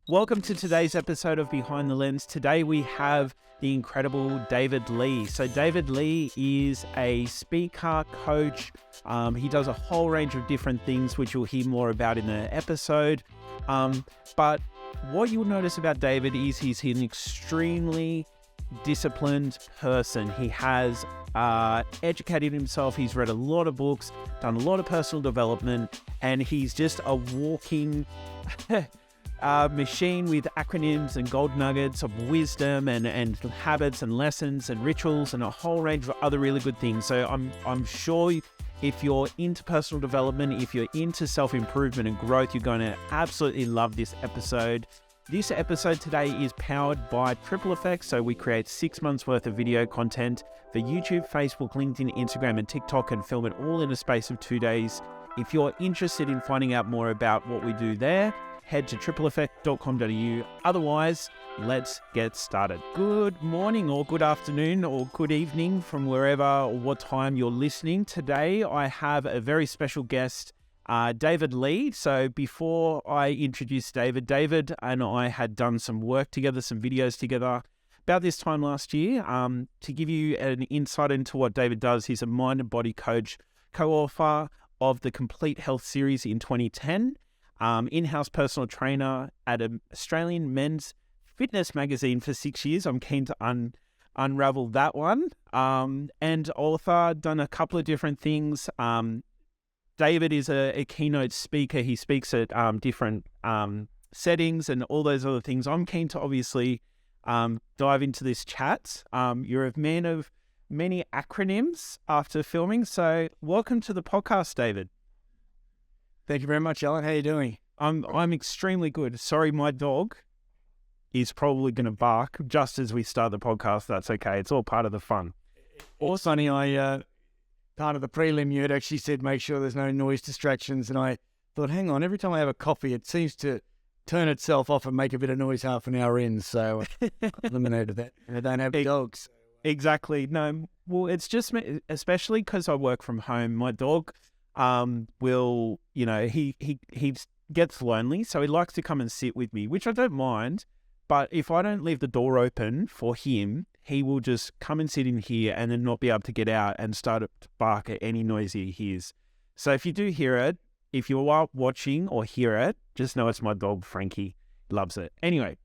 Welcome to today's episode of Behind the Lens. Today we have the incredible David Lee. So David Lee is a speaker, coach. He does a whole range of different things, which you'll hear more about in the episode. But what you'll notice about David is he's an extremely disciplined person. He has educated himself. He's read a lot of books, done a lot of personal development, and he's just a walking machine with acronyms and gold nuggets of wisdom and habits and lessons and rituals and a whole range of other really good things. So I'm sure if you're into personal development, if you're into self-improvement and growth, you're going to absolutely love this episode. This episode today is powered by Triple Effect. So we create 6 months worth of video content for YouTube, Facebook, LinkedIn, Instagram, and TikTok, and film it all in a space of 2 days. If you're interested in finding out more about what we do there, head to tripleeffect.com.au. Otherwise, let's get started. Good morning or good afternoon or good evening from wherever or what time you're listening. Today, I have a very special guest, David Lee. So before I introduce David and I had done some work together, some videos together about this time last year. To give you an insight into what David does, he's a mind and body coach, co-author of the Complete Health series in 2010, in-house personal trainer at an Australian men's fitness magazine for 6 years. I'm keen to unravel that one. And author, done a couple of different things. David is a keynote speaker. He speaks at different settings and all those other things. I'm keen to obviously dive into this chat. You're a man of many acronyms after filming. So welcome to the podcast, David. Thank you very much, Alan. How are you doing? I'm extremely good. Sorry, my dog is probably going to bark just as we start the podcast. That's okay. It's all part of the fun. Also, funny, part of the prelim, you had actually said make sure there's no noise distractions, and I thought, hang on, every time I have a coffee, it seems to turn itself off and make a bit of noise half an hour in, so I eliminated that. And I don't have dogs. Exactly. No, well, it's just, especially because I work from home, my dog will, he gets lonely, so he likes to come and sit with me, which I don't mind. But if I don't leave the door open for him, he will just come and sit in here and then not be able to get out and start to bark at any noise he hears. So if you do hear it, if you are watching or hear it, just know it's my dog, Frankie. Loves it. Anyway,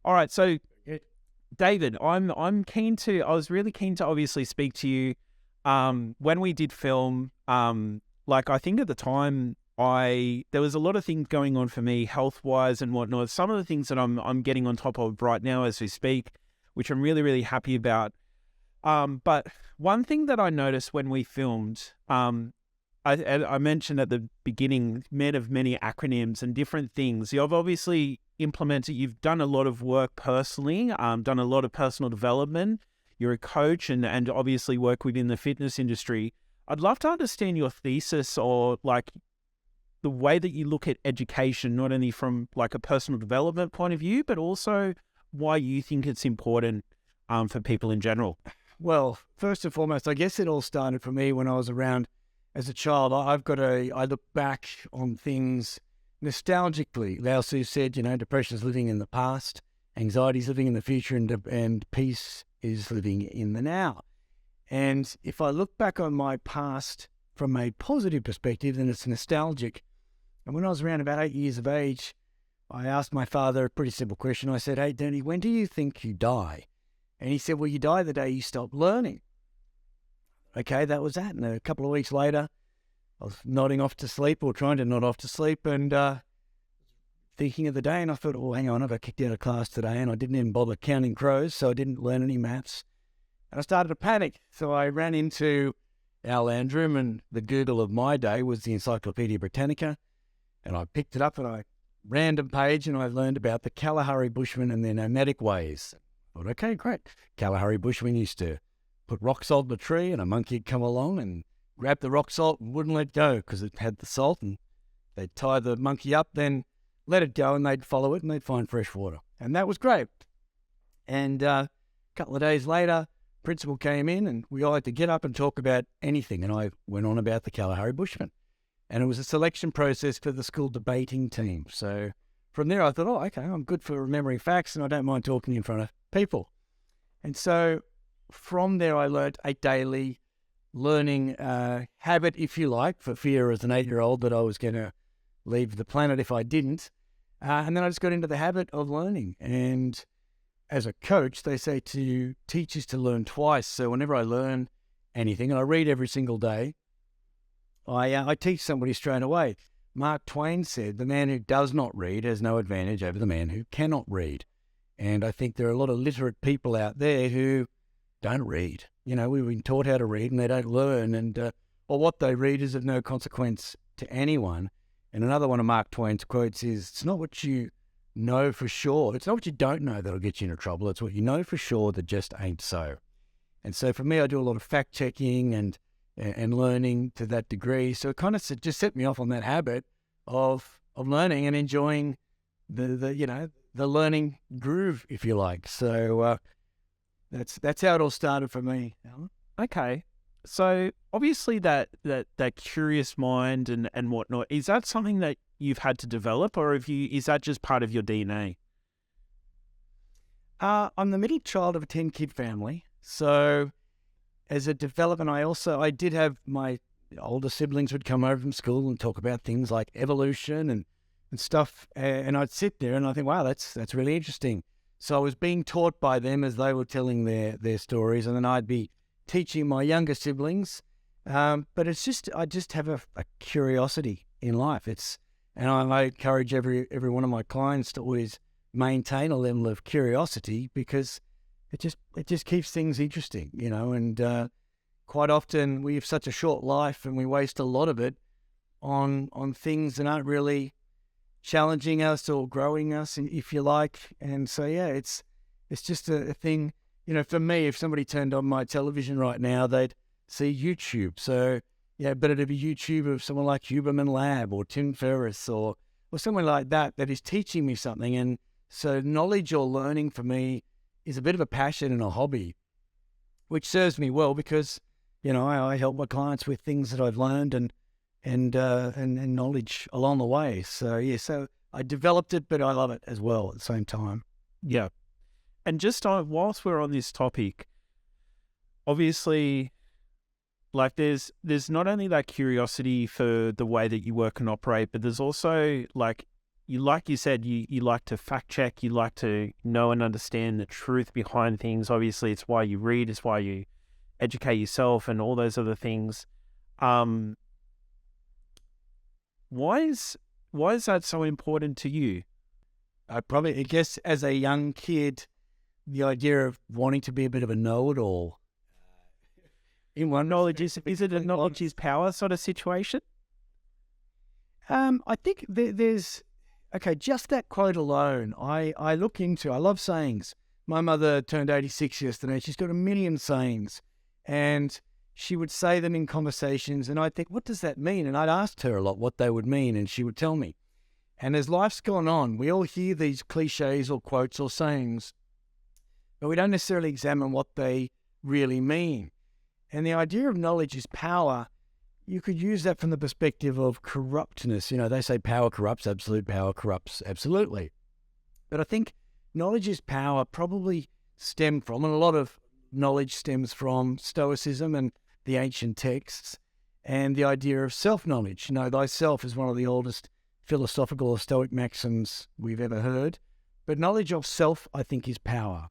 all right. So David, I was really keen to obviously speak to you. When we did film, I think at the time, there was a lot of things going on for me health-wise and whatnot. Some of the things that I'm getting on top of right now as we speak, which I'm really, really happy about. But one thing that I noticed when we filmed, I mentioned at the beginning, men of many acronyms and different things. You've obviously implemented, you've done a lot of work personally, done a lot of personal development. You're a coach and obviously work within the fitness industry. I'd love to understand your thesis or the way that you look at education, not only from a personal development point of view, but also why you think it's important for people in general. Well, first and foremost, I guess it all started for me when I was around as a child. I look back on things nostalgically. Lao Tzu said, depression is living in the past, anxiety is living in the future, and peace is living in the now. And if I look back on my past from a positive perspective, then it's nostalgic. And when I was around about 8 years of age, I asked my father a pretty simple question. I said, "Hey, Daddy, when do you think you die?" And he said, "Well, you die the day you stop learning." Okay, that was that. And a couple of weeks later, I was nodding off to sleep, or trying to nod off to sleep, and thinking of the day. And I thought, oh, hang on, I got kicked out of class today, and I didn't even bother counting crows, so I didn't learn any maths. And I started to panic. So I ran into Al Landrum, and the Google of my day was the Encyclopedia Britannica. And I picked it up and I random page, and I learned about the Kalahari Bushmen and their nomadic ways. I thought, okay, great. Kalahari Bushmen used to put rock salt in a tree, and a monkey would come along and grab the rock salt and wouldn't let go because it had the salt, and they'd tie the monkey up, then let it go, and they'd follow it, and they'd find fresh water. And that was great. And a couple of days later, principal came in, and we all had to get up and talk about anything. And I went on about the Kalahari Bushmen. And it was a selection process for the school debating team. So from there I thought, oh, okay, I'm good for remembering facts and I don't mind talking in front of people. And so from there I learned a daily learning habit, if you like, for fear as an 8-year-old that I was going to leave the planet if I didn't. And then I just got into the habit of learning. And as a coach, they say to teachers to learn twice. So whenever I learn anything, and I read every single day, I teach somebody straight away. Mark Twain said, the man who does not read has no advantage over the man who cannot read. And I think there are a lot of literate people out there who don't read. You know, we've been taught how to read and they don't learn. And or what they read is of no consequence to anyone. And another one of Mark Twain's quotes is, it's not what you know for sure. It's not what you don't know that'll get you into trouble. It's what you know for sure that just ain't so. And so for me, I do a lot of fact checking and learning to that degree. So it kind of just set me off on that habit of learning and enjoying the learning groove, if you like. So that's how it all started for me, Alan. Okay. So obviously that curious mind and whatnot, is that something that you've had to develop, or is that just part of your DNA? I'm the middle child of a 10-kid family. So as a development, I did have my older siblings would come over from school and talk about things like evolution and stuff. And I'd sit there and I think, wow, that's really interesting. So I was being taught by them as they were telling their stories, and then I'd be teaching my younger siblings. But it's just, I just have a curiosity in life. And I encourage every one of my clients to always maintain a level of curiosity, because it just keeps things interesting, you know. And quite often we have such a short life and we waste a lot of it on things that aren't really challenging us or growing us, if you like. And so, yeah, it's just a thing. You know, for me, if somebody turned on my television right now, they'd see YouTube. So, yeah, but it'd be YouTube of someone like Huberman Lab or Tim Ferriss or someone like that is teaching me something. And so knowledge or learning for me is a bit of a passion and a hobby, which serves me well because, you know, I help my clients with things that I've learned and knowledge along the way. So, yeah, so I developed it, but I love it as well at the same time. Yeah. And just whilst we're on this topic, obviously, like there's not only that curiosity for the way that you work and operate, but there's also like you said, you like to fact check, you like to know and understand the truth behind things. Obviously, it's why you read, it's why you educate yourself and all those other things. Why is that so important to you? I guess as a young kid, the idea of wanting to be a bit of a know-it-all. In one knowledge, is it a knowledge is power sort of situation? I think there's, just that quote alone, I love sayings. My mother turned 86 yesterday. She's got a million sayings, and she would say them in conversations, and I'd think, what does that mean? And I'd ask her a lot what they would mean, and she would tell me. And as life's gone on, we all hear these clichés or quotes or sayings, but we don't necessarily examine what they really mean. And the idea of knowledge is power. You could use that from the perspective of corruptness. You know, they say power corrupts, absolute power corrupts absolutely. But I think knowledge is power probably stem from, and a lot of knowledge stems from, Stoicism and the ancient texts, and the idea of self-knowledge. You know, thyself is one of the oldest philosophical or Stoic maxims we've ever heard. But knowledge of self, I think, is power.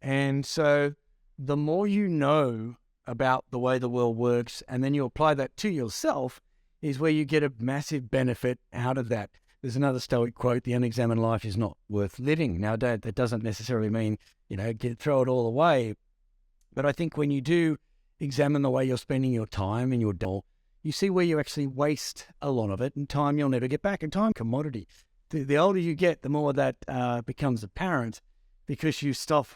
And so the more you know about the way the world works, and then you apply that to yourself, is where you get a massive benefit out of that. There's another Stoic quote, the unexamined life is not worth living. Now, that doesn't necessarily mean, you know, throw it all away. But I think when you do examine the way you're spending your time and your day, you see where you actually waste a lot of it, and time you'll never get back. And time, commodity. The older you get, the more that becomes apparent, because you stop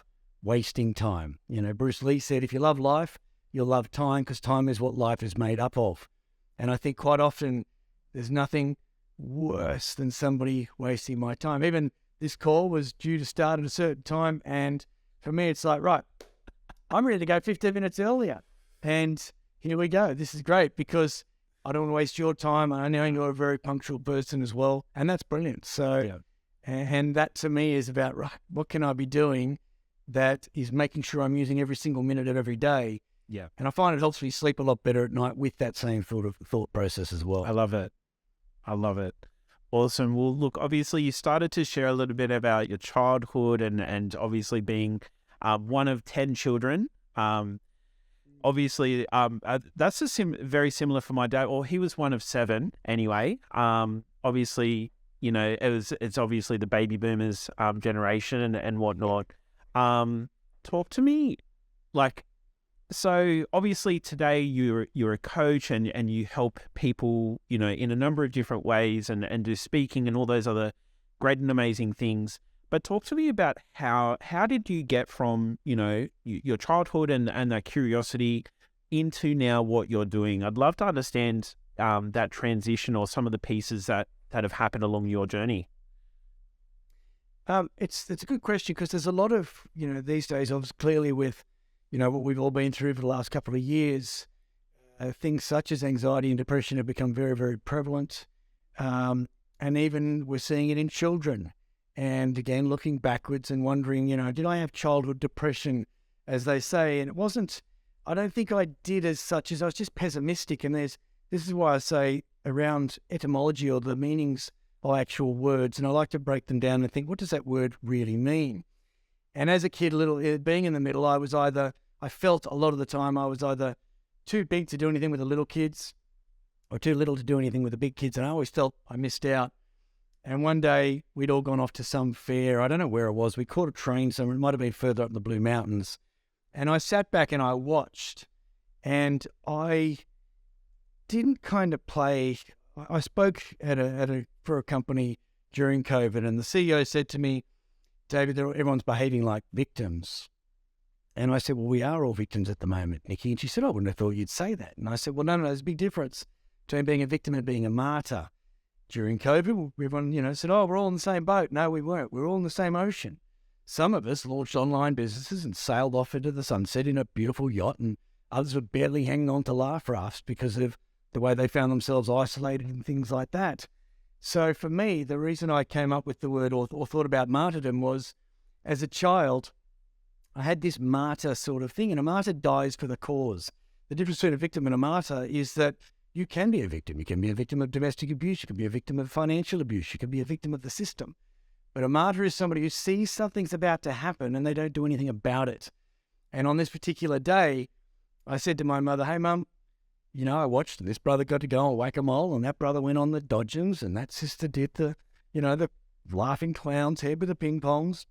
wasting time. You know, Bruce Lee said, if you love life, you'll love time, because time is what life is made up of. And I think quite often there's nothing worse than somebody wasting my time. Even this call was due to start at a certain time, and for me it's like, right, I'm ready to go 15 minutes earlier. And here we go. This is great because I don't want to waste your time. I know you're a very punctual person as well, and that's brilliant. So, And that to me is about, right, what can I be doing that is making sure I'm using every single minute of every day. Yeah. And I find it helps me sleep a lot better at night with that same sort of thought process as well. I love it. Awesome. Well, look, obviously you started to share a little bit about your childhood and obviously being one of 10 children. Obviously, that's very similar for my dad. Well, he was one of 7 anyway. Obviously, it's obviously the baby boomers generation and whatnot. Talk to me, so obviously today you're a coach and you help people, in a number of different ways and do speaking and all those other great and amazing things. But talk to me about how did you get from, your childhood and that curiosity into now what you're doing? I'd love to understand that transition or some of the pieces that have happened along your journey. It's a good question because there's a lot of, these days, obviously clearly with, what we've all been through for the last couple of years, things such as anxiety and depression have become very, very prevalent. And even we're seeing it in children. And again, looking backwards and wondering, did I have childhood depression, as they say? And it wasn't, I don't think I did as such as I was just pessimistic. And this is why I say around etymology or the meanings of actual words. And I like to break them down and think, what does that word really mean? And as a kid, being in the middle, I felt a lot of the time I was either too big to do anything with the little kids or too little to do anything with the big kids. And I always felt I missed out. And one day we'd all gone off to some fair. I don't know where it was. We caught a train somewhere. It might have been further up in the Blue Mountains. And I sat back and I watched. And I didn't kind of play. I spoke for a company during COVID. And the CEO said to me, David, everyone's behaving like victims. And I said, well, we are all victims at the moment, Nikki. And she said, I wouldn't have thought you'd say that. And I said, well, no, there's a big difference between being a victim and being a martyr. During COVID, everyone, said, oh, we're all in the same boat. No, we weren't. We're all in the same ocean. Some of us launched online businesses and sailed off into the sunset in a beautiful yacht, and others were barely hanging on to life rafts because of the way they found themselves isolated and things like that. So for me, the reason I came up with the word or thought about martyrdom was, as a child, I had this martyr sort of thing, and a martyr dies for the cause. The difference between a victim and a martyr is that you can be a victim. You can be a victim of domestic abuse. You can be a victim of financial abuse. You can be a victim of the system. But a martyr is somebody who sees something's about to happen and they don't do anything about it. And on this particular day, I said to my mother, hey, Mum, I watched this brother got to go on whack-a-mole and that brother went on the dodgems and that sister did the laughing clown's head with the ping pongs.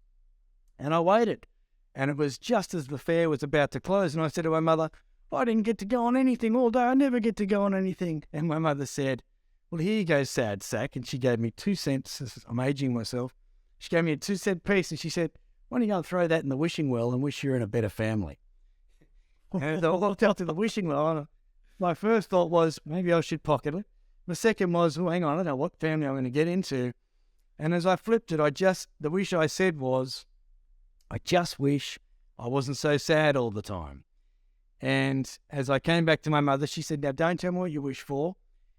And I waited. And it was just as the fair was about to close. And I said to my mother, I didn't get to go on anything all day. I never get to go on anything. And my mother said, well, here you go, sad sack. And she gave me 2 cents. I'm aging myself. She gave me a 2-cent piece and she said, why don't you go and throw that in the wishing well and wish you're in a better family? And I walked out to the wishing well. And my first thought was, maybe I should pocket it. The second was, hang on, I don't know what family I'm going to get into. And as I flipped it, the wish I said was, I just wish I wasn't so sad all the time. And as I came back to my mother, she said, now don't tell me what you wish for.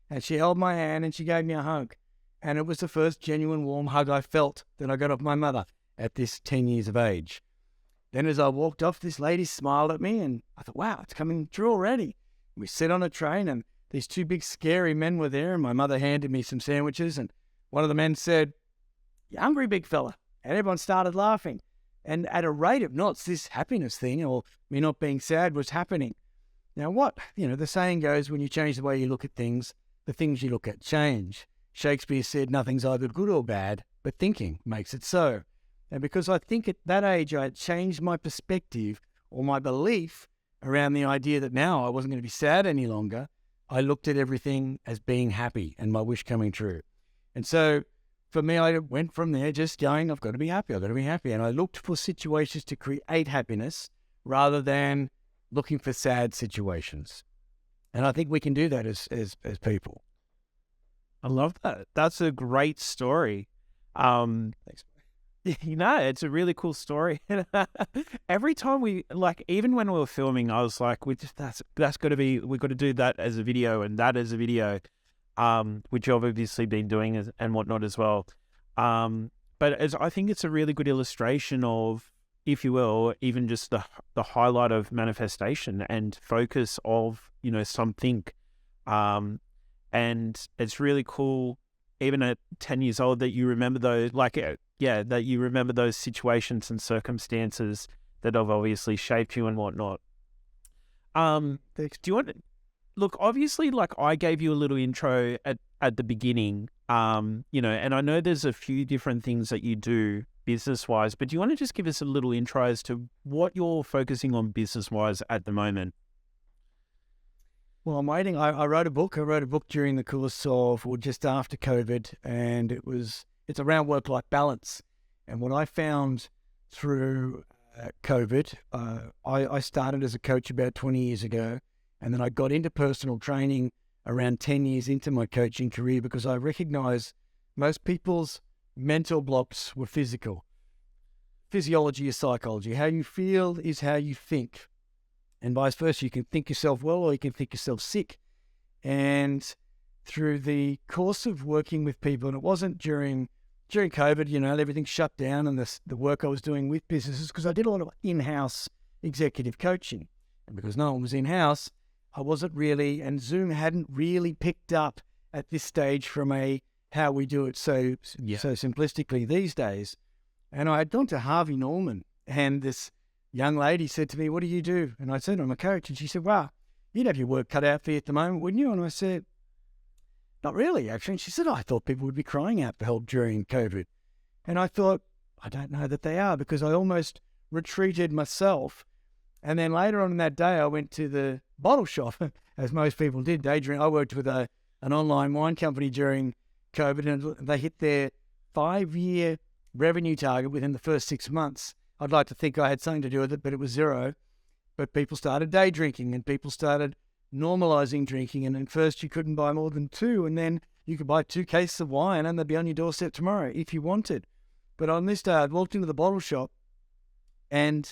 And she held my hand and she gave me a hug. And it was the first genuine warm hug I felt that I got off my mother at this 10 years of age. Then as I walked off, this lady smiled at me and I thought, wow, it's coming true already. We sat on a train and these 2 big scary men were there and my mother handed me some sandwiches and one of the men said, you hungry, big fella? And everyone started laughing. And at a rate of knots, this happiness thing, or me not being sad, was happening. Now the saying goes, when you change the way you look at things, the things you look at change. Shakespeare said nothing's either good or bad, but thinking makes it so. And because I think at that age I had changed my perspective or my belief around the idea that now I wasn't going to be sad any longer, I looked at everything as being happy and my wish coming true. And so for me, I went from there just going, I've got to be happy, I've got to be happy. And I looked for situations to create happiness rather than looking for sad situations. And I think we can do that as people. I love that. That's a great story. Thanks. It's a really cool story. Every time even when we were filming, I was like, we've got to do that as a video and that as a video, which you've obviously been doing and whatnot as well. I think it's a really good illustration of, if you will, even just the highlight of manifestation and focus of, something. And it's really cool, even at 10 years old, that you remember those, that you remember those situations and circumstances that have obviously shaped you and whatnot. Do you want to, look, obviously, I gave you a little intro at the beginning, and I know there's a few different things that you do business-wise, but do you want to just give us a little intro as to what you're focusing on business-wise at the moment? Well, I'm waiting. I wrote a book. I wrote a book during the course of, or just after COVID, and it's around work-life balance. And what I found through COVID, I started as a coach about 20 years ago, and then I got into personal training around 10 years into my coaching career because I recognized most people's mental blocks were physical. Physiology is psychology. How you feel is how you think. And vice versa, you can think yourself well or you can think yourself sick. And through the course of working with people, and it wasn't during COVID, everything shut down, and the work I was doing with businesses, because I did a lot of in-house executive coaching. And because no one was in-house, I wasn't really, and Zoom hadn't really picked up at this stage from how we do it so simplistically these days. And I had gone to Harvey Norman, and this young lady said to me, "What do you do?" And I said, "I'm a coach." And she said, "Wow, you'd have your work cut out for you at the moment, wouldn't you?" And I said, "Not really, actually." And she said, "I thought people would be crying out for help during COVID." And I thought, I don't know that they are, because I almost retreated myself. And then later on in that day, I went to the bottle shop, as most people did, day drink. I worked with an online wine company during COVID, and they hit their 5-year revenue target within the first 6 months. I'd like to think I had something to do with it, but it was zero. But people started day drinking, and people started normalizing drinking. And at first you couldn't buy more than 2, and then you could buy 2 cases of wine and they'd be on your doorstep tomorrow if you wanted. But on this day, I'd walked into the bottle shop, and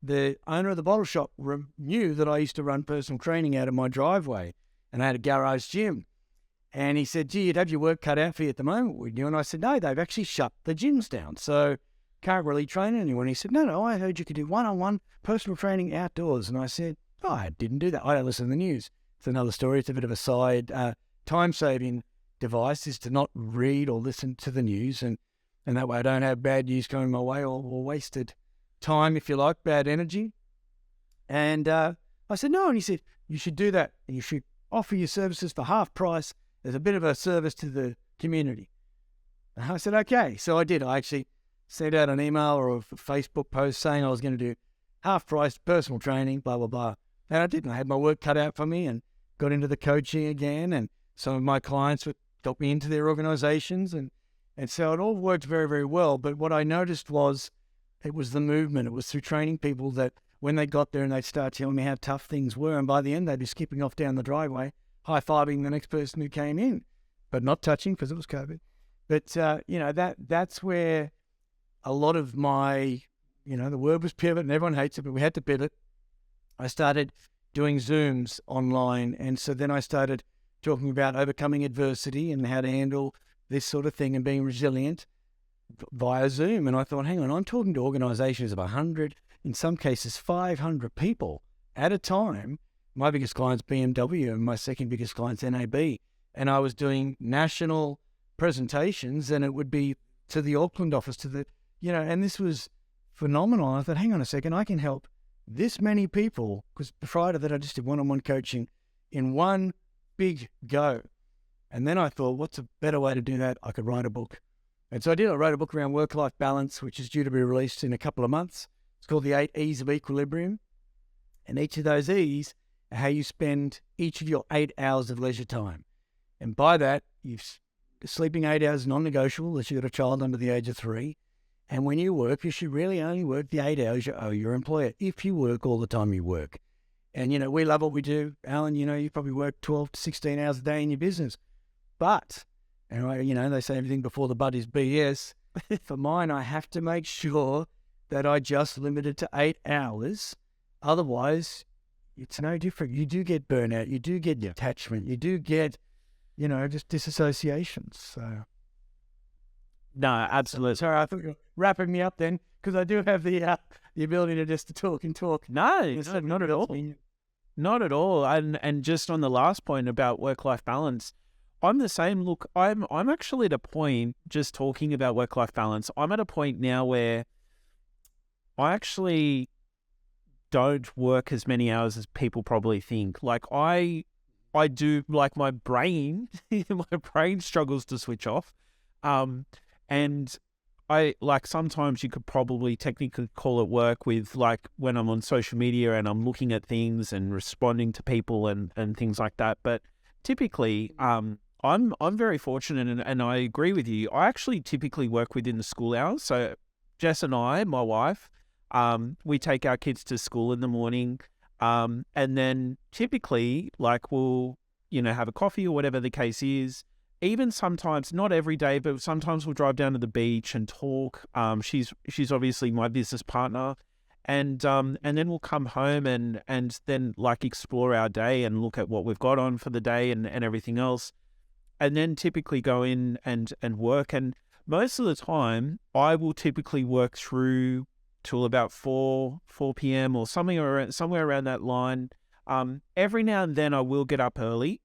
the owner of the bottle shop knew that I used to run personal training out of my driveway, and I had a garage gym. And he said, "Gee, you'd have your work cut out for you at the moment, wouldn't you?" And I said, "No, they've actually shut the gyms down, so can't really train anyone." He said, No, I heard you could do one-on-one personal training outdoors." And I said, "Oh, I didn't do that. I don't listen to the news." It's another story. It's a bit of a side time-saving device, is to not read or listen to the news, and that way I don't have bad news coming my way, or wasted time, if you like, bad energy. And I said, "No." And he said, "You should do that. You should offer your services for half price as a bit of a service to the community." And I said, "Okay." So I did. I actually sent out an email or a Facebook post saying I was going to do half price personal training, blah, blah, blah. And I did. And I had my work cut out for me and got into the coaching again. And some of my clients got me into their organizations. And so it all worked very, very well. But what I noticed was it was the movement. It was through training people that when they got there and they'd start telling me how tough things were, and by the end they'd be skipping off down the driveway, high-fiving the next person who came in, but not touching because it was COVID. But, that's where a lot of my, the word was pivot, and everyone hates it, but we had to pivot. I started doing Zooms online, and so then I started talking about overcoming adversity and how to handle this sort of thing and being resilient via Zoom. And I thought, hang on, I'm talking to organizations of 100, in some cases 500 people at a time. My biggest client's BMW, and my second biggest client's NAB. And I was doing national presentations, and it would be to the Auckland office, and this was phenomenal. I thought, hang on a second, I can help this many people, because prior to that, I just did one-on-one coaching in one big go. And then I thought, what's a better way to do that? I could write a book. And so I did. I wrote a book around work-life balance, which is due to be released in a couple of months. It's called The 8 E's of Equilibrium. And each of those E's are how you spend each of your 8 hours of leisure time. And by that, sleeping 8 hours is non-negotiable unless you've got a child under the age of 3. And when you work, you should really only work the 8 hours you owe your employer, if you work all the time you work. And, we love what we do. Alan, you probably work 12 to 16 hours a day in your business. But, they say everything before the but is BS. For mine, I have to make sure that I just limit it to 8 hours. Otherwise, it's no different. You do get burnout. You do get detachment. You do get, just disassociations. So, No, absolutely. Sorry, I thought you were wrapping me up then, because I do have the ability to just talk and talk. No, not at all. Not at all. And just on the last point about work-life balance, I'm the same. Look, I'm actually at a point, just talking about work-life balance, I'm at a point now where I actually don't work as many hours as people probably think. Like I do, like my brain, my brain struggles to switch off. And I like sometimes you could probably technically call it work with like when I'm on social media and I'm looking at things and responding to people and things like that. But typically, I'm very fortunate and I agree with you. I actually typically work within the school hours. So Jess and I, my wife, we take our kids to school in the morning. And then typically like we'll, have a coffee or whatever the case is. Even sometimes, not every day, but sometimes we'll drive down to the beach and talk. She's obviously my business partner, and then we'll come home and then like explore our day and look at what we've got on for the day and everything else, and then typically go in and work. And most of the time, I will typically work through till about 4 p.m. or somewhere around that line. Every now and then, I will get up early.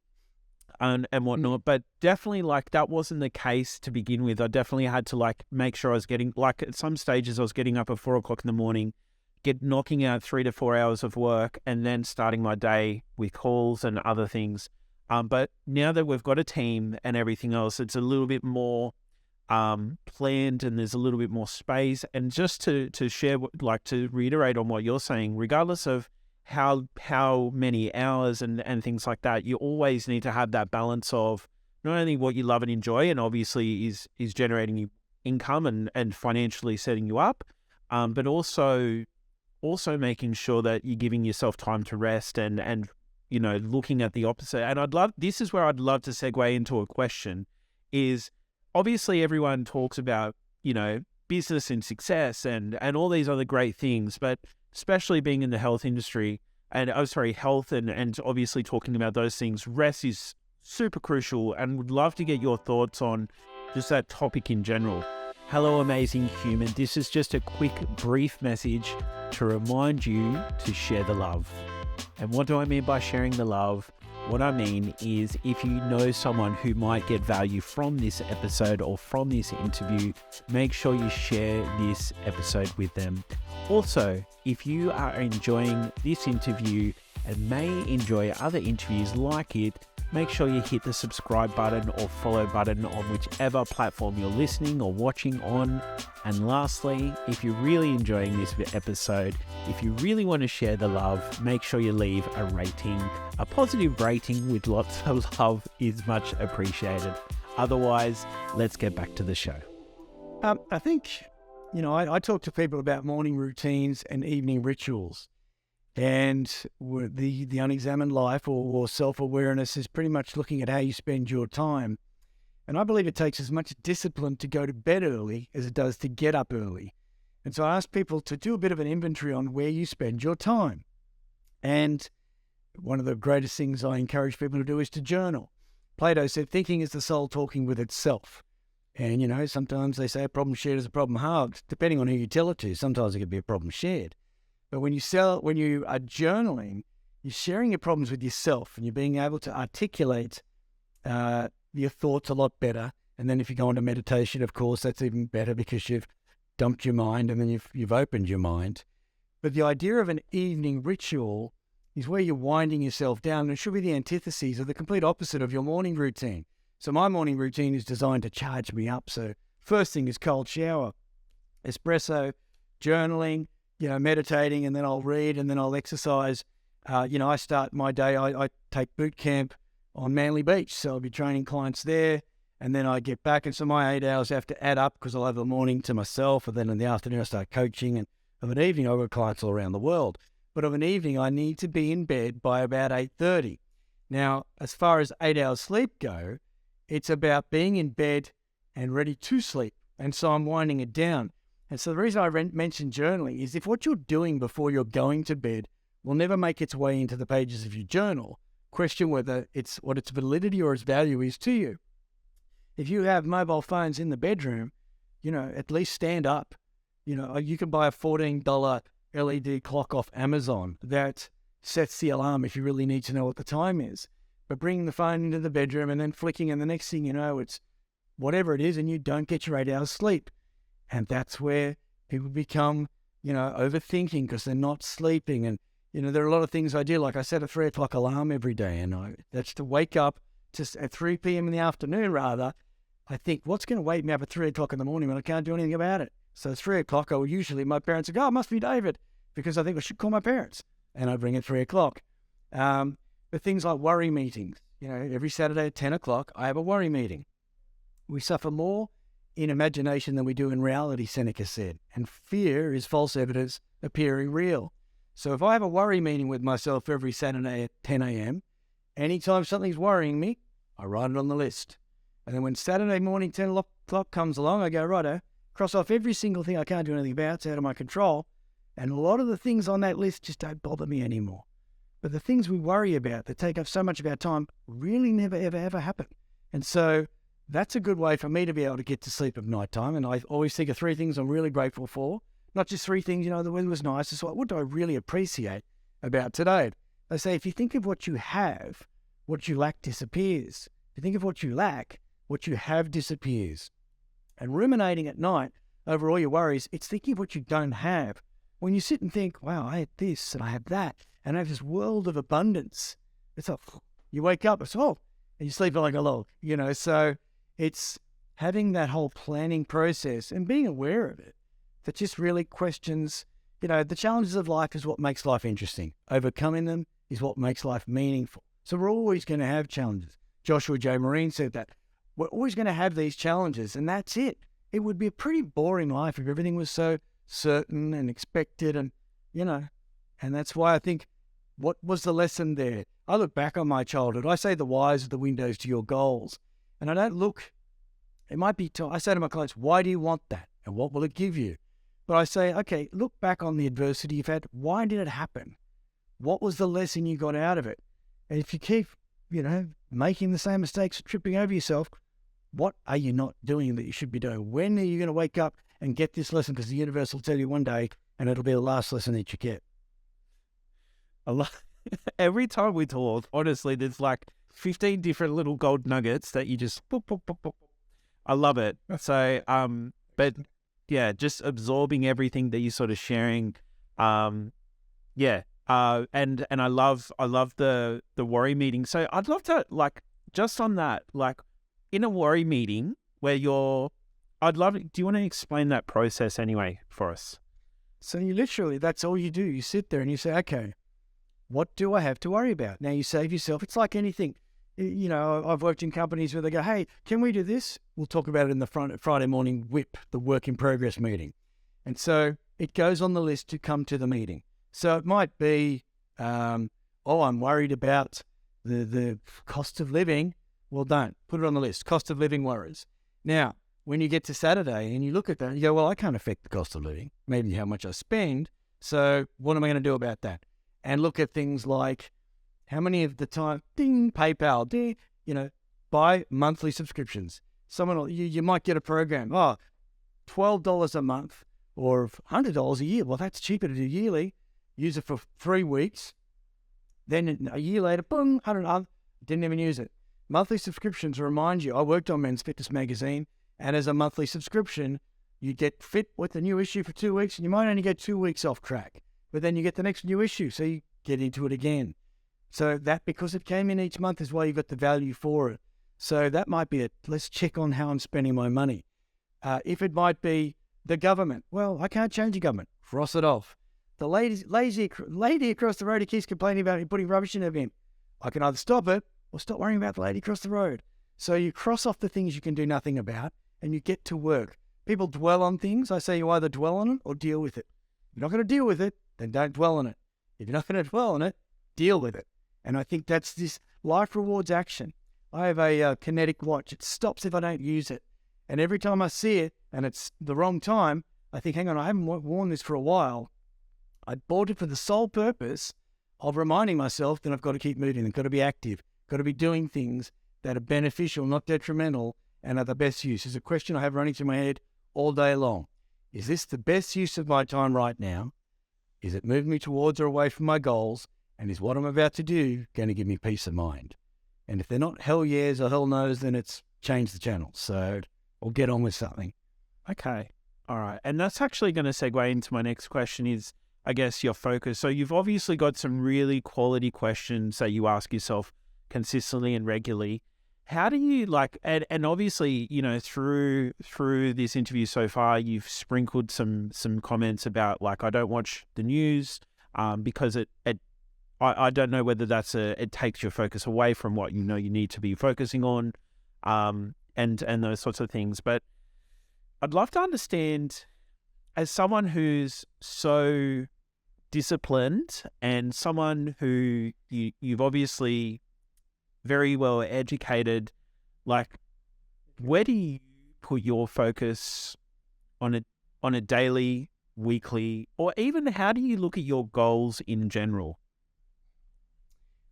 And whatnot, but definitely like that wasn't the case to begin with. I definitely had to like make sure I was getting, like at some stages I was getting up at 4 o'clock in the morning, knocking out 3 to 4 hours of work and then starting my day with calls and other things. But now that we've got a team and everything else, it's a little bit more planned and there's a little bit more space. And just to share, like to reiterate on what you're saying, regardless of how many hours and things like that, you always need to have that balance of not only what you love and enjoy and obviously is generating you income and financially setting you up, but also making sure that you're giving yourself time to rest and looking at the opposite. And this is where I'd love to segue into a question is obviously everyone talks about, business and success and all these other great things, but especially being in the health industry health and obviously talking about those things, rest is super crucial and would love to get your thoughts on just that topic in general. Hello, amazing human. This is just a quick, brief message to remind you to share the love. And what do I mean by sharing the love? What I mean is if you know someone who might get value from this episode or from this interview, make sure you share this episode with them. Also, if you are enjoying this interview and may enjoy other interviews like it, make sure you hit the subscribe button or follow button on whichever platform you're listening or watching on. And lastly, if you're really enjoying this episode, if you really want to share the love, make sure you leave a rating. A positive rating with lots of love is much appreciated. Otherwise, let's get back to the show. I think, I talk to people about morning routines and evening rituals. And the unexamined life or self-awareness is pretty much looking at how you spend your time. And I believe it takes as much discipline to go to bed early as it does to get up early. And so I ask people to do a bit of an inventory on where you spend your time. And one of the greatest things I encourage people to do is to journal. Plato said, thinking is the soul talking with itself. And, sometimes they say a problem shared is a problem halved, depending on who you tell it to. Sometimes it could be a problem shared. But when you are journaling, you're sharing your problems with yourself and you're being able to articulate your thoughts a lot better. And then if you go into meditation, of course, that's even better because you've dumped your mind and then you've opened your mind. But the idea of an evening ritual is where you're winding yourself down, and it should be the antithesis or the complete opposite of your morning routine. So my morning routine is designed to charge me up. So first thing is cold shower, espresso, journaling, meditating, and then I'll read and then I'll exercise. I start my day, I take boot camp on Manly Beach. So I'll be training clients there and then I get back. And so my 8 hours have to add up because I'll have the morning to myself. And then in the afternoon, I start coaching. And of an evening, I've got clients all around the world. But of an evening, I need to be in bed by about 8:30. Now, as far as 8 hours sleep go, it's about being in bed and ready to sleep. And so I'm winding it down. And so the reason I mentioned journaling is if what you're doing before you're going to bed will never make its way into the pages of your journal, question whether what its validity or its value is to you. If you have mobile phones in the bedroom, at least stand up. You can buy a $14 LED clock off Amazon that sets the alarm if you really need to know what the time is. But bringing the phone into the bedroom and then flicking, and the next thing you know, it's whatever it is, and you don't get your 8 hours sleep. And that's where people become, overthinking because they're not sleeping. And, there are a lot of things I do. Like I set a 3 o'clock alarm every day, and that's to wake up just at 3 p.m. in the afternoon, rather. I think, what's going to wake me up at 3 o'clock in the morning when I can't do anything about it? So 3 o'clock, my parents would go, it must be David, because I think I should call my parents. And I'd ring at 3 o'clock. But things like worry meetings, every Saturday at 10 o'clock, I have a worry meeting. We suffer more in imagination than we do in reality, Seneca said. And fear is false evidence appearing real. So if I have a worry meeting with myself every Saturday at 10 a.m., anytime something's worrying me, I write it on the list. And then when Saturday morning 10 o'clock comes along, I go, righto, cross off every single thing I can't do anything about. It's out of my control. And a lot of the things on that list just don't bother me anymore. But the things we worry about that take up so much of our time really never, ever, ever happen. And so that's a good way for me to be able to get to sleep at night time. And I always think of 3 things I'm really grateful for. Not just 3 things, the weather was nice. It's like, what do I really appreciate about today? They say, if you think of what you have, what you lack disappears. If you think of what you lack, what you have disappears. And ruminating at night over all your worries, it's thinking of what you don't have. When you sit and think, wow, I had this and I have that, and I have this world of abundance, it's like, you wake up, it's and you sleep like a log, So it's having that whole planning process and being aware of it that just really questions, the challenges of life is what makes life interesting. Overcoming them is what makes life meaningful. So we're always going to have challenges. Joshua J. Marine said that. We're always going to have these challenges, and that's it. It would be a pretty boring life if everything was so certain and expected, and, and that's why I think, what was the lesson there? I look back on my childhood. I say the whys are the windows to your goals. And I don't look, it might be, I say to my clients, why do you want that? And what will it give you? But I say, okay, look back on the adversity you've had. Why did it happen? What was the lesson you got out of it? And if you keep, making the same mistakes, tripping over yourself, what are you not doing that you should be doing? When are you going to wake up and get this lesson? Because the universe will tell you one day, and it'll be the last lesson that you get. Every time we talk, honestly, there's like 15 different little gold nuggets that you just boop, boop, boop, boop. I love it. So, but yeah, just absorbing everything that you're sort of sharing. And I love the worry meeting. So I'd love to, just on that, in a worry meeting where do you want to explain that process anyway for us? So you literally, that's all you do. You sit there and you say, okay, what do I have to worry about? Now you save yourself. It's like anything. I've worked in companies where they go, hey, can we do this? We'll talk about it in the Friday morning WIP, the work in progress meeting. And so it goes on the list to come to the meeting. So it might be, I'm worried about the cost of living. Well, don't. Put it on the list. Cost of living worries. Now, when you get to Saturday and you look at that, you go, well, I can't affect the cost of living, maybe how much I spend. So what am I going to do about that? And look at things like how many of the time, ding, PayPal, ding, buy monthly subscriptions. You might get a program, $12 a month or $100 a year. Well, that's cheaper to do yearly. Use it for 3 weeks. Then a year later, boom, $100, didn't even use it. Monthly subscriptions remind you, I worked on Men's Fitness Magazine, and as a monthly subscription, you get fit with the new issue for 2 weeks, and you might only get 2 weeks off track, but then you get the next new issue, so you get into it again. So that, because it came in each month, is why you got the value for it. So that might be it. Let's check on how I'm spending my money. If it might be the government, well, I can't change the government. Cross it off. The lady across the road who keeps complaining about me putting rubbish in her bin. I can either stop it or stop worrying about the lady across the road. So you cross off the things you can do nothing about and you get to work. People dwell on things. I say you either dwell on it or deal with it. If you're not going to deal with it, then don't dwell on it. If you're not going to dwell on it, deal with it. And I think that's this life rewards action. I have a kinetic watch. It stops if I don't use it. And every time I see it and it's the wrong time, I think, hang on, I haven't worn this for a while. I bought it for the sole purpose of reminding myself that I've got to keep moving. I've got to be active. Got to be doing things that are beneficial, not detrimental, and are the best use. There's a question I have running through my head. all day long. Is this the best use of my time right now? Is it moving me towards or away from my goals? And is what I'm about to do going to give me peace of mind? And if they're not hell yes or hell no's, then it's change the channel. So we'll get on with something. Okay. All right. And that's actually going to segue into my next question is, I guess, your focus. So you've obviously got some really quality questions that you ask yourself consistently and regularly. How do you and obviously, through this interview so far, you've sprinkled some comments about I don't watch the news because I don't know whether it takes your focus away from what you need to be focusing on and those sorts of things. But I'd love to understand, as someone who's so disciplined and someone who you've obviously very well educated, where do you put your focus on a daily, weekly, or even how do you look at your goals in general?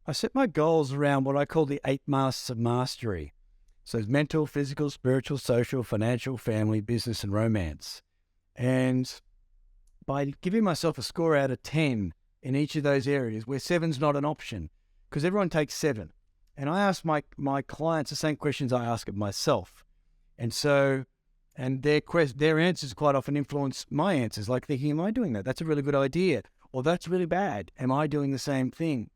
I set my goals around what I call the 8 masks of mastery. So it's mental, physical, spiritual, social, financial, family, business, and romance. And by giving myself a score out of 10 in each of those areas, where 7's not an option, because everyone takes 7. And I ask my clients the same questions I ask of myself. And so, their answers quite often influence my answers, like thinking, am I doing that? That's a really good idea. Or that's really bad. Am I doing the same thing?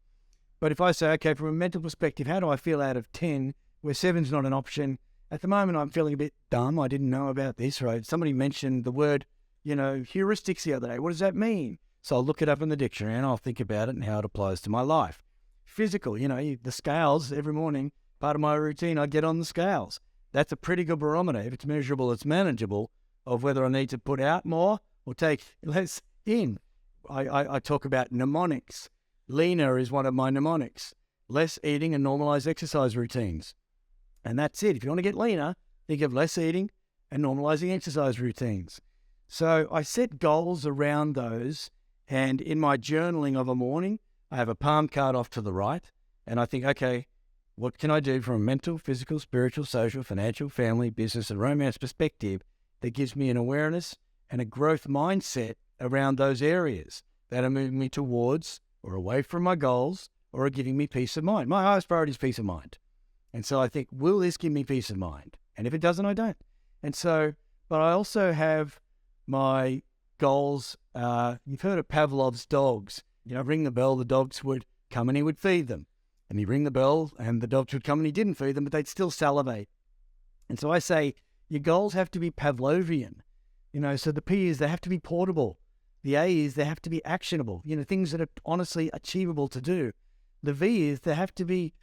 But if I say, okay, from a mental perspective, how do I feel out of 10, where 7's not an option? At the moment, I'm feeling a bit dumb. I didn't know about this, right? Somebody mentioned the word, heuristics the other day. What does that mean? So I'll look it up in the dictionary and I'll think about it and how it applies to my life. Physical, the scales every morning, part of my routine, I get on the scales. That's a pretty good barometer. If it's measurable, it's manageable, of whether I need to put out more or take less in. I talk about mnemonics. Leaner is one of my mnemonics. Less eating and normalized exercise routines. And that's it. If you want to get leaner, think of less eating and normalizing exercise routines. So I set goals around those. And in my journaling of a morning, I have a palm card off to the right. And I think, okay, what can I do from a mental, physical, spiritual, social, financial, family, business, and romance perspective that gives me an awareness and a growth mindset around those areas that are moving me towards or away from my goals or are giving me peace of mind. My highest priority is peace of mind. And so I think, will this give me peace of mind? And if it doesn't, I don't. And so, but I also have my goals. You've heard of Pavlov's dogs. Ring the bell, the dogs would come and he would feed them. And he'd ring the bell and the dogs would come and he didn't feed them, but they'd still salivate. And so I say, your goals have to be Pavlovian. So the P is they have to be portable. The A is they have to be actionable, things that are honestly achievable to do. The V is they have to be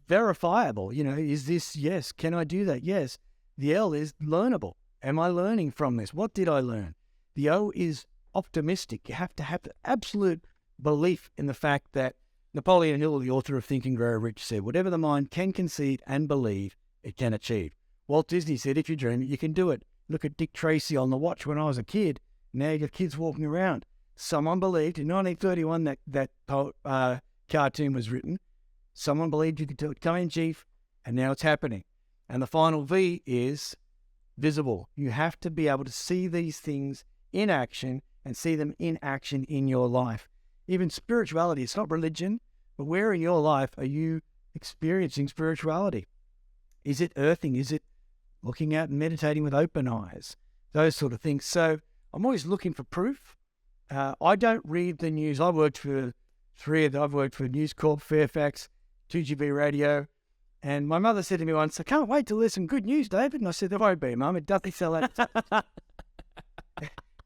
verifiable. Is this, yes, can I do that? Yes. The L is learnable. Am I learning from this? What did I learn? The O is optimistic. You have to have the absolute belief in the fact that Napoleon Hill, the author of Think and Grow Rich, said, whatever the mind can conceive and believe, it can achieve. Walt Disney said, if you dream it, you can do it. Look at Dick Tracy on the watch when I was a kid. Now you got kids walking around. Someone believed in 1931 that cartoon was written. Someone believed you could do it tongue in cheek, and now it's happening. And the final V is visible. You have to be able to see these things in action and see them in action in your life. Even spirituality, it's not religion, but where in your life are you experiencing spirituality? Is it earthing? Is it looking out and meditating with open eyes? Those sort of things. So I'm always looking for proof. I don't read the news. I've worked for News Corp, Fairfax, 2GB Radio. And my mother said to me once, I can't wait till there's some good news, David. And I said, there won't be, Mum. It doesn't sell that.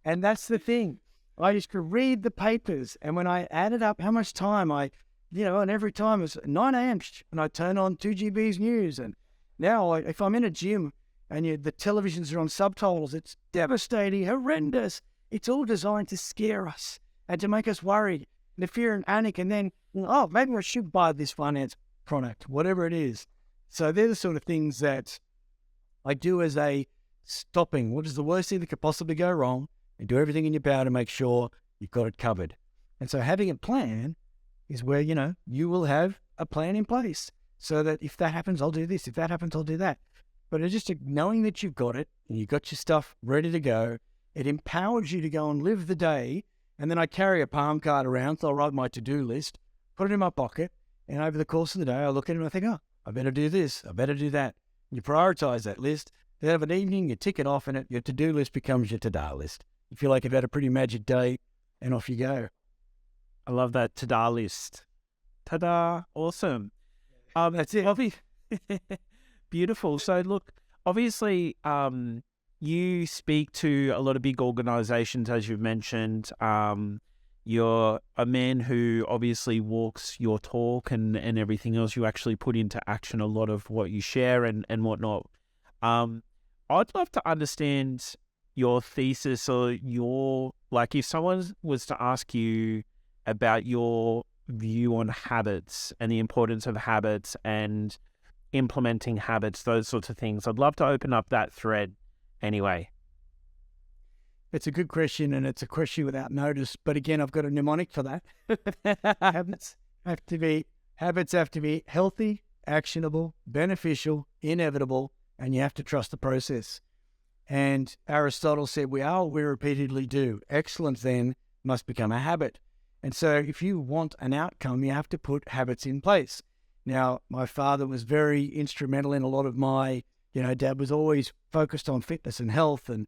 And that's the thing. I used to read the papers. And when I added up how much time and every time it was 9 a.m. and I turn on 2GB's news. And now if I'm in a gym and the televisions are on subtitles, it's devastating, horrendous. It's all designed to scare us and to make us worried, and to fear and panic. And then, maybe I should buy this finance product, whatever it is. So they're the sort of things that I do as a stopping. What is the worst thing that could possibly go wrong? And do everything in your power to make sure you've got it covered. And so having a plan is where, you will have a plan in place so that if that happens, I'll do this. If that happens, I'll do that. but it's just knowing that you've got it and you've got your stuff ready to go. It empowers you to go and live the day. And then I carry a palm card around, so I'll write my to-do list, put it in my pocket, and over the course of the day, I look at it and I think, oh, I better do this, I better do that. You prioritize that list. Then of an evening, you tick it off, and your to-do list becomes your to-do list. You feel like you've had a pretty magic day, and off you go. I love that to-do list. Ta-da! Awesome. That's it. Beautiful. So look, obviously, you speak to a lot of big organizations, as you've mentioned. You're a man who obviously walks your talk and everything else. You actually put into action a lot of what you share and whatnot. I'd love to understand your thesis, or if someone was to ask you about your view on habits and the importance of habits and implementing habits, those sorts of things. I'd love to open up that thread anyway. It's a good question, and it's a question without notice. But again, I've got a mnemonic for that. Habits have to be healthy, actionable, beneficial, inevitable, and you have to trust the process. And Aristotle said, we are what we repeatedly do. Excellence then must become a habit. And so if you want an outcome, you have to put habits in place. Now, my father was very instrumental in a lot of my, Dad was always focused on fitness and health. And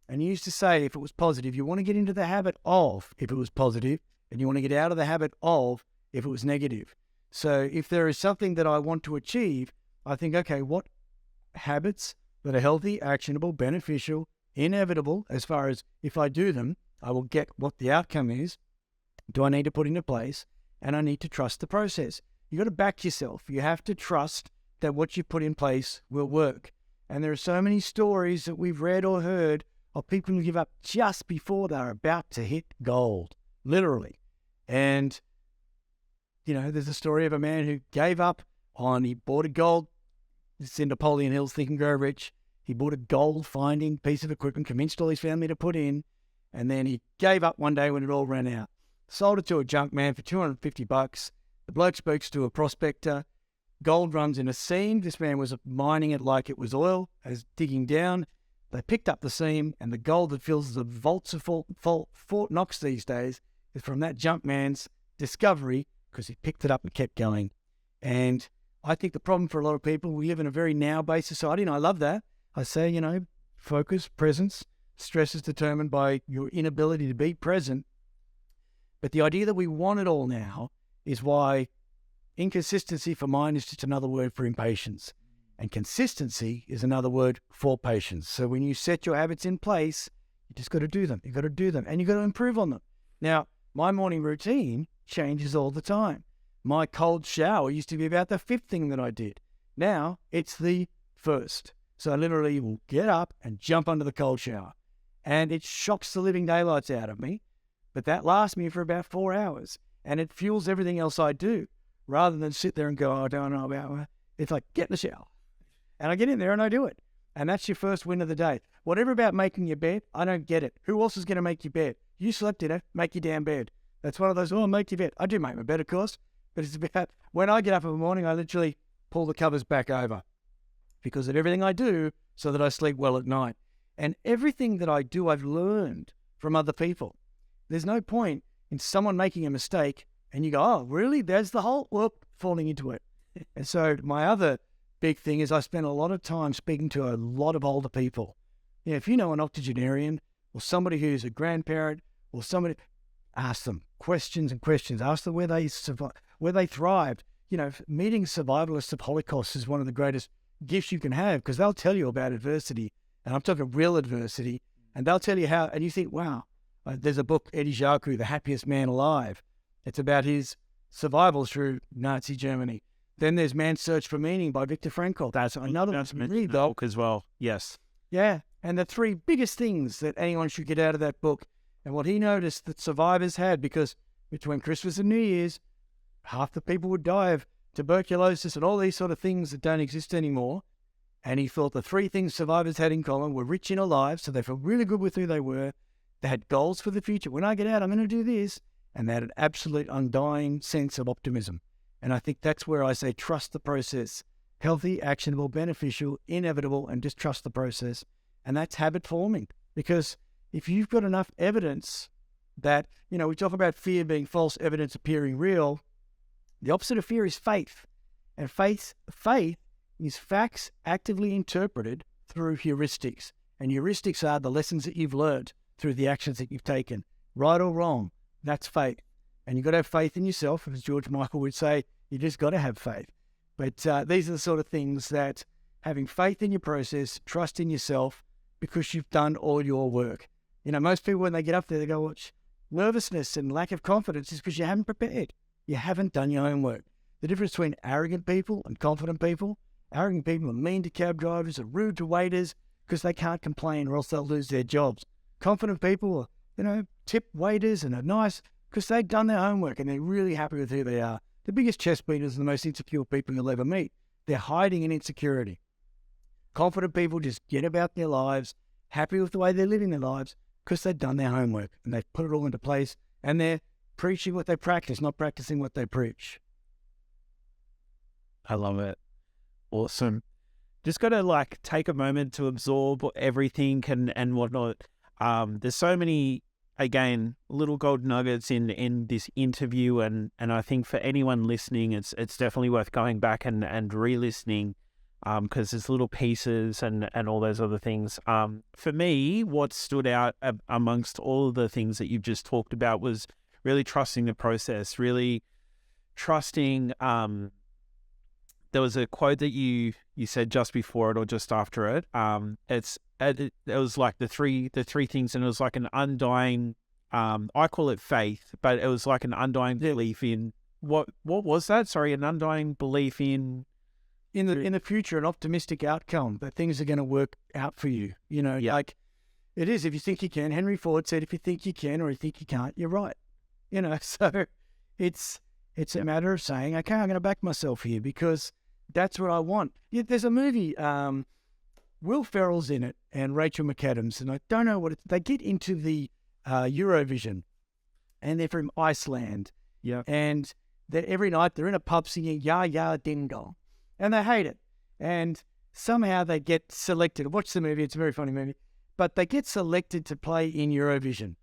he used to say, if it was positive, you want to get into the habit of, if it was positive, and you want to get out of the habit of, if it was negative. So if there is something that I want to achieve, I think, okay, what habits that are healthy, actionable, beneficial, inevitable, as far as if I do them, I will get what the outcome is, do I need to put into place, and I need to trust the process. You got to back yourself. You have to trust that what you put in place will work. And there are so many stories that we've read or heard of people who give up just before they're about to hit gold, literally. And, there's a story of a man who gave up he bought a gold, it's in Napoleon Hill's Think and Grow Rich. He bought a gold finding piece of equipment, convinced all his family to put in, and then he gave up one day when it all ran out. Sold it to a junk man for $250. The bloke speaks to a prospector. Gold runs in a seam. This man was mining it like it was oil, as digging down. They picked up the seam, and the gold that fills the vaults of Fort Knox these days is from that junk man's discovery, because he picked it up and kept going. And I think the problem for a lot of people, we live in a very now-based society, and I love that. I say, focus, presence. Stress is determined by your inability to be present. But the idea that we want it all now is why inconsistency for mine is just another word for impatience. And consistency is another word for patience. So when you set your habits in place, you just got to do them. You got to do them, and you got to improve on them. Now, my morning routine changes all the time. My cold shower used to be about the 5th thing that I did. Now it's the 1st. So I literally will get up and jump under the cold shower. And it shocks the living daylights out of me. But that lasts me for about 4 hours. And it fuels everything else I do. Rather than sit there and go, I don't know about it. It's like, get in the shower. And I get in there and I do it. And that's your first win of the day. Whatever about making your bed, I don't get it. Who else is going to make your bed? You slept in it, make your damn bed. That's one of those, make your bed. I do make my bed, of course. But it's about, when I get up in the morning, I literally pull the covers back over. Because of everything I do, so that I sleep well at night. And everything that I do, I've learned from other people. There's no point in someone making a mistake and you go, oh, really? There's the hole? Whoop, falling into it. And so my other big thing is I spend a lot of time speaking to a lot of older people. If you know an octogenarian or somebody who's a grandparent or somebody, ask them questions and questions. Ask them where they thrived. Meeting survivalists of Holocaust is one of the greatest gifts you can have, because they'll tell you about adversity, and I'm talking real adversity, and they'll tell you how, and you think, wow. There's a book, Eddie Jaku, The Happiest Man Alive. It's about his survival through Nazi Germany. Then there's Man's Search for Meaning by Viktor Frankl. That's another book as well. Yes. Yeah. And the 3 biggest things that anyone should get out of that book, and what he noticed that survivors had, because between Christmas and New Year's, half the people would die of tuberculosis and all these sort of things that don't exist anymore. And he thought the 3 things survivors had in common were rich and alive, so they felt really good with who they were. They had goals for the future. When I get out, I'm going to do this. And they had an absolute undying sense of optimism. And I think that's where I say trust the process. healthy, actionable, beneficial, inevitable, and just trust the process. And that's habit forming. Because if you've got enough evidence that, we talk about fear being false evidence appearing real, the opposite of fear is faith. And faith is facts actively interpreted through heuristics. And heuristics are the lessons that you've learned through the actions that you've taken. Right or wrong, that's faith. And you've got to have faith in yourself. As George Michael would say, you just got to have faith. But these are the sort of things that having faith in your process, trust in yourself, because you've done all your work. Most people, when they get up there, they go, well, nervousness and lack of confidence is because you haven't prepared. You haven't done your own work. The difference between arrogant people and confident people, arrogant people are mean to cab drivers, are rude to waiters because they can't complain or else they'll lose their jobs. Confident people are, tip waiters and are nice because they've done their homework and they're really happy with who they are. The biggest chest beaters are the most insecure people you'll ever meet. They're hiding in insecurity. Confident people just get about their lives, happy with the way they're living their lives because they've done their homework and they've put it all into place and they're preaching what they practice, not practicing what they preach. I love it. Awesome. Just got to take a moment to absorb everything and whatnot. There's so many, again, little gold nuggets in this interview, and I think for anyone listening, it's definitely worth going back and re-listening, because there's little pieces and all those other things. For me, what stood out amongst all of the things that you've just talked about was really trusting the process, really trusting. There was a quote that you said just before it or just after it. It was like the three things, and it was like an undying. I call it faith, but it was like an undying belief in what was that? Sorry, an undying belief in the future, an optimistic outcome that things are going to work out for you. Like it is. If you think you can, Henry Ford said, if you think you can or you think you can't, you're right. So it's a matter of saying, okay, I'm going to back myself here because that's what I want. Yeah, there's a movie, Will Ferrell's in it and Rachel McAdams, and I don't know they get into the Eurovision, and they're from Iceland. Yeah. And every night they're in a pub singing Ya Ya Ding Dong, and they hate it. And somehow they get selected. Watch the movie; it's a very funny movie. But they get selected to play in Eurovision,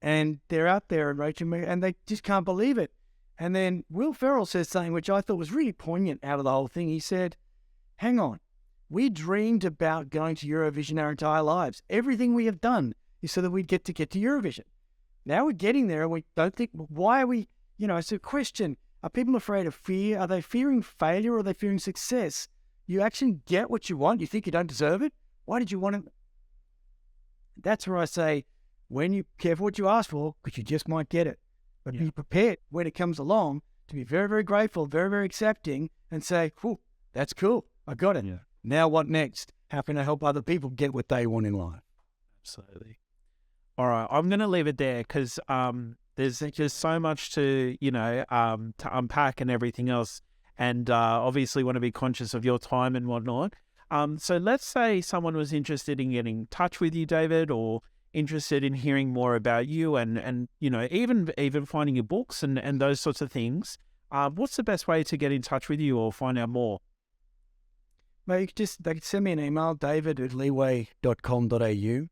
and they're out there, and they just can't believe it. And then Will Ferrell says something which I thought was really poignant out of the whole thing. He said, hang on, we dreamed about going to Eurovision our entire lives. Everything we have done is so that we'd get to Eurovision. Now we're getting there and we don't think, why are we, it's a question. Are people afraid of fear? Are they fearing failure or are they fearing success? You actually get what you want. You think you don't deserve it? Why did you want it? That's where I say, when you careful what you ask for, because you just might get it. But be prepared when it comes along to be very, very grateful, very, very accepting, and say, "Whew, that's cool. I got it. Yeah. Now what next? How can I help other people get what they want in life?" Absolutely. All right, I'm going to leave it there because there's just so much to to unpack and everything else, and obviously want to be conscious of your time and whatnot. So let's say someone was interested in getting in touch with you, David, or interested in hearing more about you and even finding your books and those sorts of things. What's the best way to get in touch with you or find out more? Well, they can send me an email, david@leeway.com.au.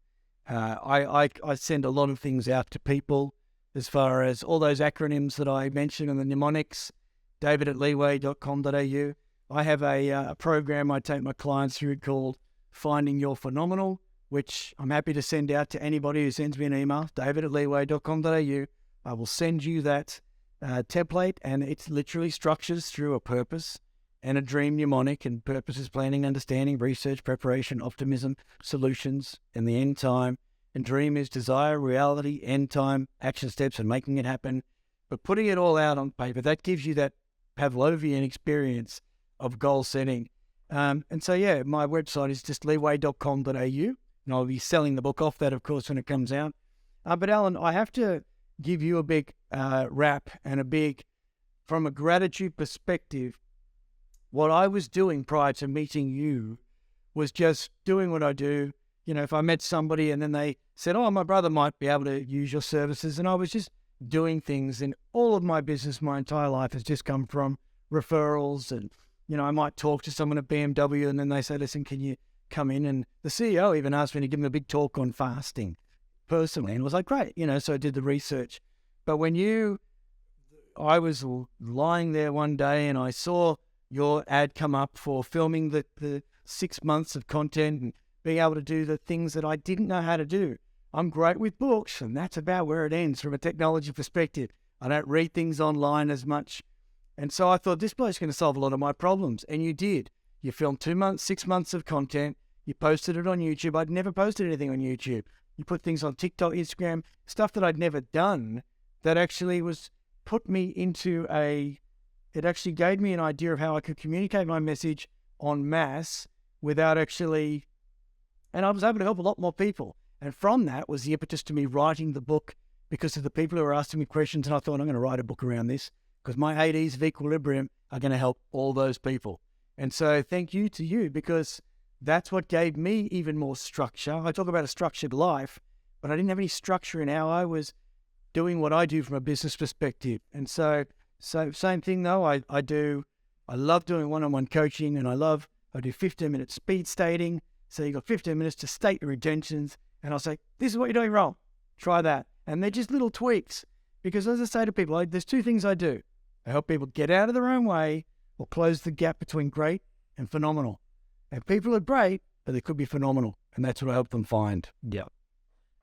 I send a lot of things out to people as far as all those acronyms that I mentioned and the mnemonics, david@leeway.com.au. I have a program I take my clients through called Finding Your Phenomenal, which I'm happy to send out to anybody who sends me an email, david@leeway.com.au. I will send you that template, and it literally structures through a purpose and a dream mnemonic, and purpose is planning, understanding, research, preparation, optimism, solutions, and the end time. And dream is desire, reality, end time, action steps, and making it happen. But putting it all out on paper, that gives you that Pavlovian experience of goal setting. And so, my website is just leeway.com.au. And I'll be selling the book off that, of course, when it comes out. But Alan, I have to give you a big wrap and from a gratitude perspective, what I was doing prior to meeting you was just doing what I do. If I met somebody and then they said, oh, my brother might be able to use your services, and I was just doing things, and all of my business, my entire life has just come from referrals and I might talk to someone at BMW and then they say, listen, can you come in? And the CEO even asked me to give him a big talk on fasting personally. And I was like, great, so I did the research. But I was lying there one day and I saw your ad come up for filming the 6 months of content and being able to do the things that I didn't know how to do. I'm great with books, and that's about where it ends from a technology perspective. I don't read things online as much. And so I thought, this bloke's going to solve a lot of my problems. And you did. You filmed 2 months, 6 months of content. You posted it on YouTube. I'd never posted anything on YouTube. You put things on TikTok, Instagram, stuff that I'd never done that actually put me into it actually gave me an idea of how I could communicate my message en masse without actually, and I was able to help a lot more people. And from that was the impetus to me writing the book, because of the people who were asking me questions. And I thought, I'm going to write a book around this because my 8 E's of equilibrium are going to help all those people. And so thank you to you, because that's what gave me even more structure. I talk about a structured life, but I didn't have any structure in how I was doing what I do from a business perspective. And so same thing though, I love doing one-on-one coaching, and I do 15-minute speed stating. So you got 15 minutes to state your intentions, and I'll say, this is what you're doing wrong. Try that. And they're just little tweaks, because as I say to people, there's 2 things I do. I help people get out of their own way or close the gap between great and phenomenal. And people are great, but they could be phenomenal. And that's what I help them find. Yeah,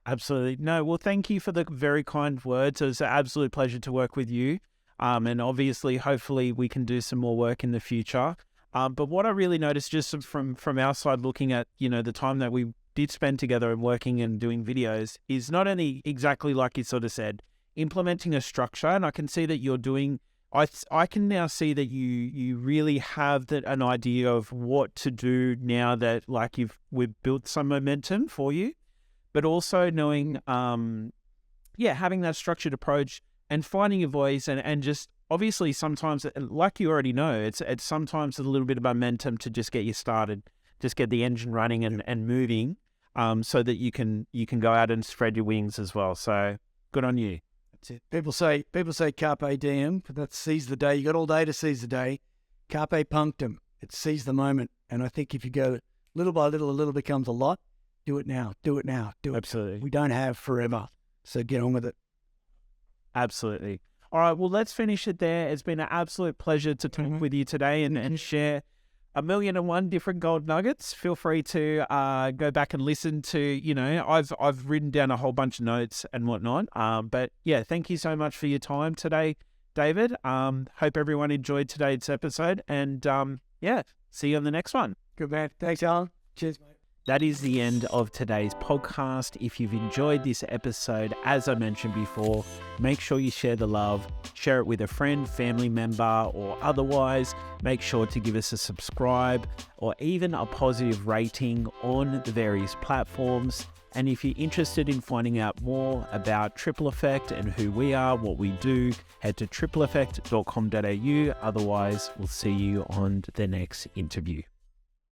absolutely. No, well, thank you for the very kind words. It was an absolute pleasure to work with you. And obviously, hopefully we can do some more work in the future. But what I really noticed just from our side, looking at, the time that we did spend together and working and doing videos, is not only exactly like you sort of said, implementing a structure. And I can see that you're doing, I can now see that you really have an idea of what to do now that we've built some momentum for you, but also knowing, having that structured approach and finding your voice and just obviously sometimes, like you already know, it's sometimes a little bit of momentum to just get you started, just get the engine running and moving, so that you can go out and spread your wings as well. So good on you. That's it. People say carpe diem, but that's seize the day. You got all day to seize the day. Carpe punctum. It's seize the moment. And I think if you go little by little, a little becomes a lot. Do it now. Do it now. Do it. Absolutely. We don't have forever. So get on with it. Absolutely. All right, well, let's finish it there. It's been an absolute pleasure to talk with you today and share 1,000,001 different gold nuggets. Feel free to go back and listen to, I've written down a whole bunch of notes and whatnot. But yeah, thank you so much for your time today, David. Hope everyone enjoyed today's episode, and see you on the next one. Good man. Thanks, Alan. Cheers, mate. That is the end of today's podcast. If you've enjoyed this episode, as I mentioned before, make sure you share the love, share it with a friend, family member, or otherwise. Make sure to give us a subscribe or even a positive rating on the various platforms. And if you're interested in finding out more about Triple Effect and who we are, what we do, head to tripleeffect.com.au. Otherwise, we'll see you on the next interview.